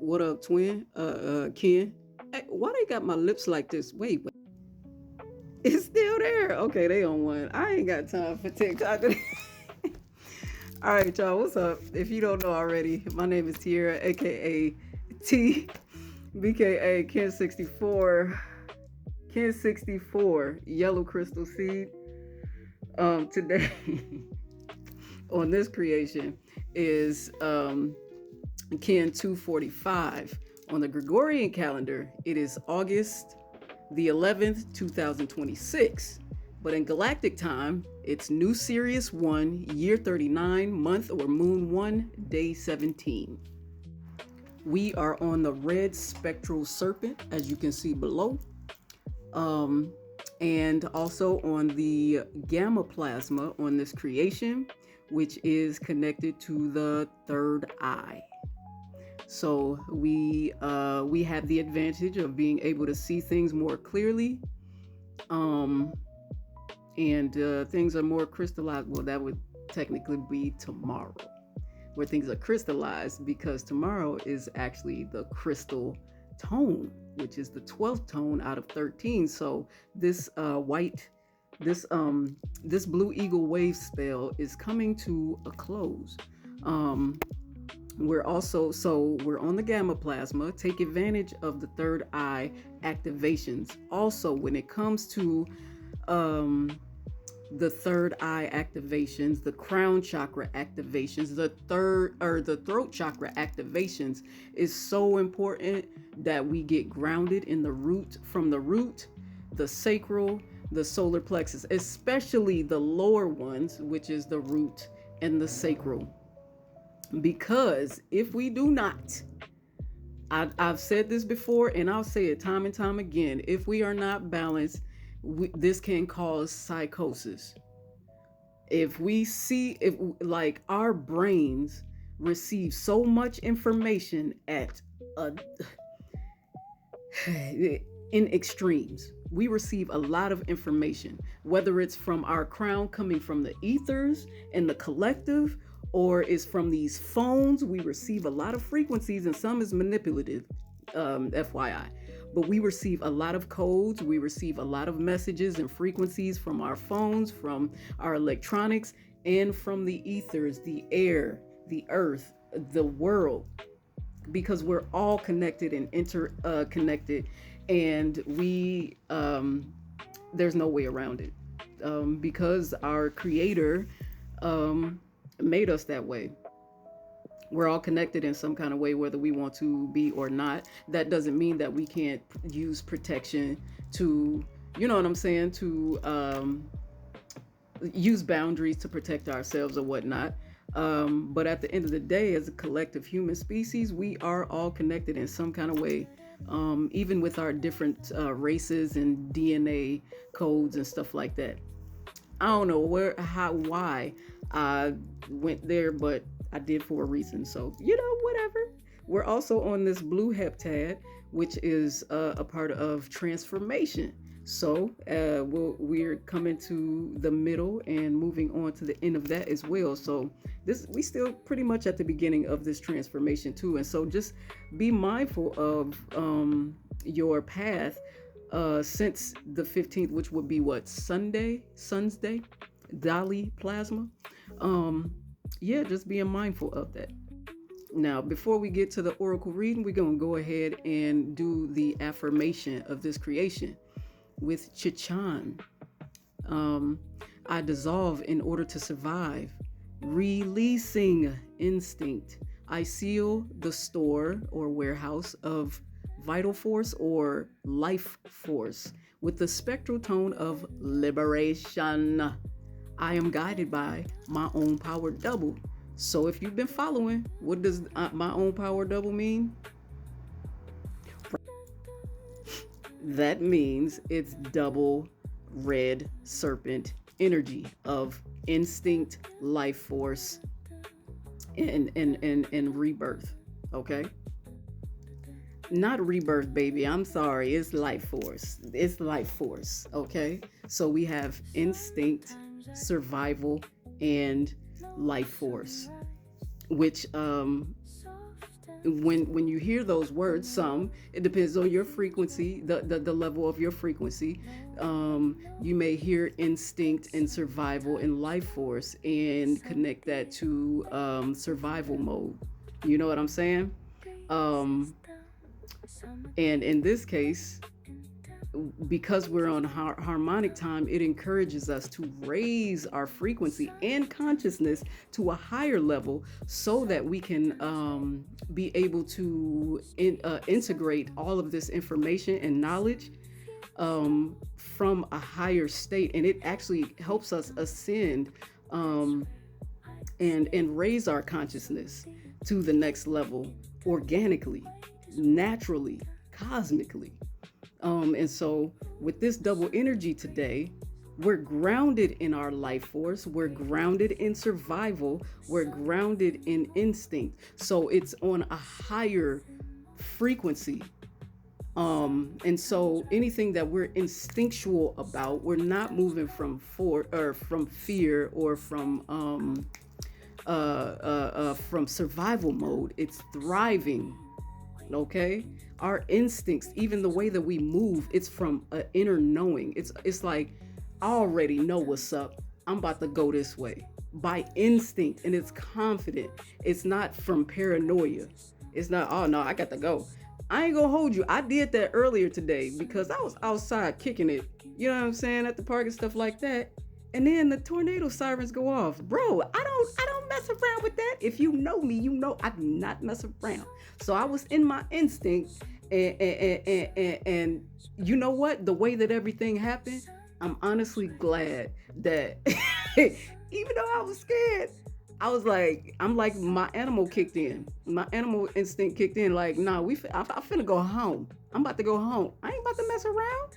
What up, twin? Ken. Hey, why they got my lips like this? Wait. It's still there. Okay, they on one. I ain't got time for TikTok. All right, y'all. What's up? If you don't know already, my name is Tierra, aka T, BKA Ken 64, Ken 64, Yellow Crystal Seed. Today on this creation is Ken 245. On the Gregorian calendar, it is August the 11th, 2026. But in galactic time, it's New Sirius 1, year 39, month or moon 1, day 17. We are on the Red Spectral Serpent, as you can see below. Um, and also on the gamma plasma on this creation, which is connected to the third eye. So we have the advantage of being able to see things more clearly, um, and things are more crystallized. Well, that would technically be tomorrow, where things are crystallized, because tomorrow is actually the crystal tone, which is the 12th tone out of 13. So this this blue eagle wave spell is coming to a close. Um, we're on the gamma plasma. Take advantage of the third eye activations. Also, when it comes to um, the third eye activations, the crown chakra activations, the throat chakra activations, is so important that we get grounded in the root, from the root, the sacral, the solar plexus, especially the lower ones, which is the root and the sacral. Because if we do not, I've said this before and I'll say it time and time again, if we are not balanced, this can cause psychosis. If like our brains receive so much information at a, in extremes. We receive a lot of information, whether it's from our crown coming from the ethers and the collective, or is from these phones. We receive a lot of frequencies, and some is manipulative, FYI. But we receive a lot of codes, we receive a lot of messages and frequencies from our phones, from our electronics, and from the ethers, the air, the earth, the world, because we're all connected and interconnected, and there's no way around it, because our creator made us that way. We're all connected in some kind of way, whether we want to be or not. That doesn't mean that we can't use protection to, you know what I'm saying, to use boundaries to protect ourselves or whatnot. But at the end of the day, as a collective human species, we are all connected in some kind of way, even with our different races and DNA codes and stuff like that. I don't know why I went there, but I did for a reason. So, whatever. We're also on this blue heptad, which is a part of transformation. So we're coming to the middle and moving on to the end of that as well. So we still pretty much at the beginning of this transformation too. And so just be mindful of your path since the 15th, which would be what, Sun's Day, Dali Plasma. Yeah, just being mindful of that. Now, before we get to the oracle reading, we're going to go ahead and do the affirmation of this creation with Chichan. I dissolve in order to survive, releasing instinct. I seal the store or warehouse of vital force or life force with the spectral tone of liberation. I am guided by my own power double. So if you've been following, what does my own power double mean? That means it's double red serpent energy of instinct, life force, and rebirth. Okay? Not rebirth, baby. I'm sorry. It's life force. It's life force. Okay? So we have instinct, survival, and life force, which when you hear those words, some, it depends on your frequency, the level of your frequency. You may hear instinct and survival and life force and connect that to survival mode. You know what I'm saying? um, and in this case, because we're on harmonic time, it encourages us to raise our frequency and consciousness to a higher level so that we can be able to integrate all of this information and knowledge from a higher state. And it actually helps us ascend um, and raise our consciousness to the next level organically, naturally, cosmically. And so, with this double energy today, we're grounded in our life force, we're grounded in survival, we're grounded in instinct. So, it's on a higher frequency. And so anything that we're instinctual about, we're not moving from fear or from survival mode. It's thriving. Okay, our instincts, even the way that we move, it's from an inner knowing. It's like, I already know what's up, I'm about to go this way by instinct, and it's confident. It's not from paranoia. It's not, oh no, I got to go. I ain't gonna hold you, I did that earlier today because I was outside kicking it, you know what I'm saying, at the park and stuff like that. And then the tornado sirens go off. Bro, I don't mess around with that. If you know me, you know I do not mess around. So I was in my instinct, and you know what? The way that everything happened, I'm honestly glad that even though I was scared, I'm like, my animal kicked in. My animal instinct kicked in. Like, nah, I finna go home. I'm about to go home. I ain't about to mess around.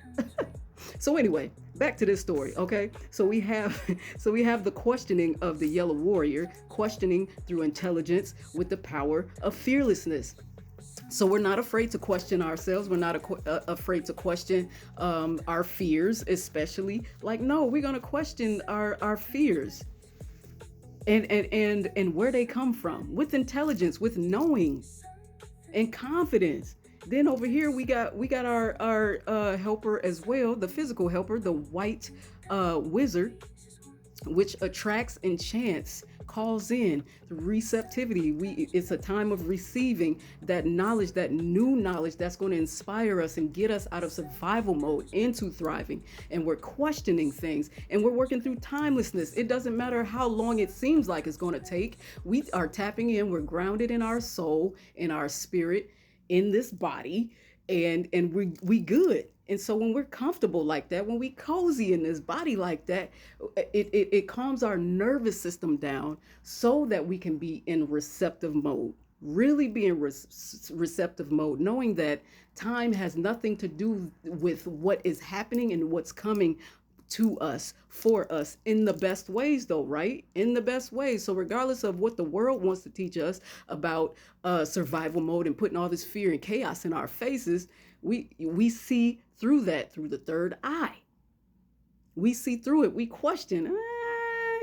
So anyway, back to this story, okay? So we have the questioning of the yellow warrior, questioning through intelligence with the power of fearlessness. So we're not afraid to question ourselves. We're not afraid to question our fears, especially. Like, no, we're gonna question our fears and where they come from with intelligence, with knowing and confidence. Then over here we got our helper as well, the physical helper, the white wizard, which attracts enchants, calls in receptivity. It's a time of receiving that knowledge, that new knowledge that's going to inspire us and get us out of survival mode into thriving. And we're questioning things, and we're working through timelessness. It doesn't matter how long it seems like it's going to take. We are tapping in, we're grounded in our soul, in our spirit, in this body, and we good. And so when we're comfortable like that, when we cozy in this body like that, it calms our nervous system down so that we can be in receptive mode. Really be in receptive mode, knowing that time has nothing to do with what is happening and what's coming to us, for us, in the best ways though, right? In the best ways. So regardless of what the world wants to teach us about survival mode and putting all this fear and chaos in our faces, we see through that, through the third eye. We see through it. We question,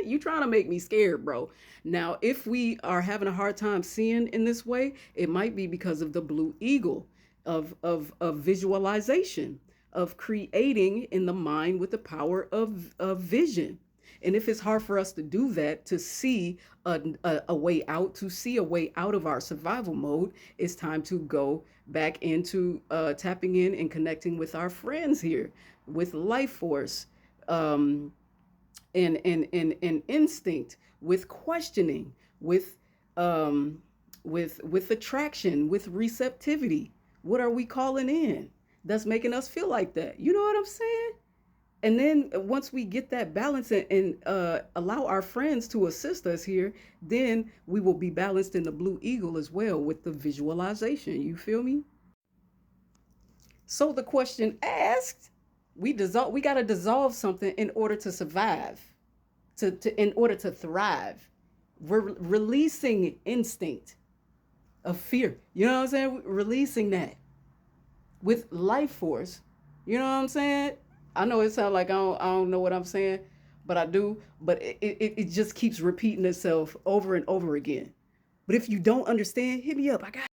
you trying to make me scared, bro. Now, if we are having a hard time seeing in this way, it might be because of the blue eagle of visualization, of creating in the mind with the power of vision. And if it's hard for us to do that, to see a way out, to see a way out of our survival mode, it's time to go back into tapping in and connecting with our friends here, with life force, um, and instinct, with questioning, um, with attraction, with receptivity. What are we calling in that's making us feel like that? You know what I'm saying? And then once we get that balance and allow our friends to assist us here, then we will be balanced in the blue eagle as well with the visualization. You feel me? So the question asked, we got to dissolve something in order to survive, in order to thrive. We're releasing instinct of fear. You know what I'm saying? Releasing that with life force. You know what I'm saying? I know it sounds like I don't know what I'm saying, but I do. But it just keeps repeating itself over and over again. But if you don't understand, hit me up. I got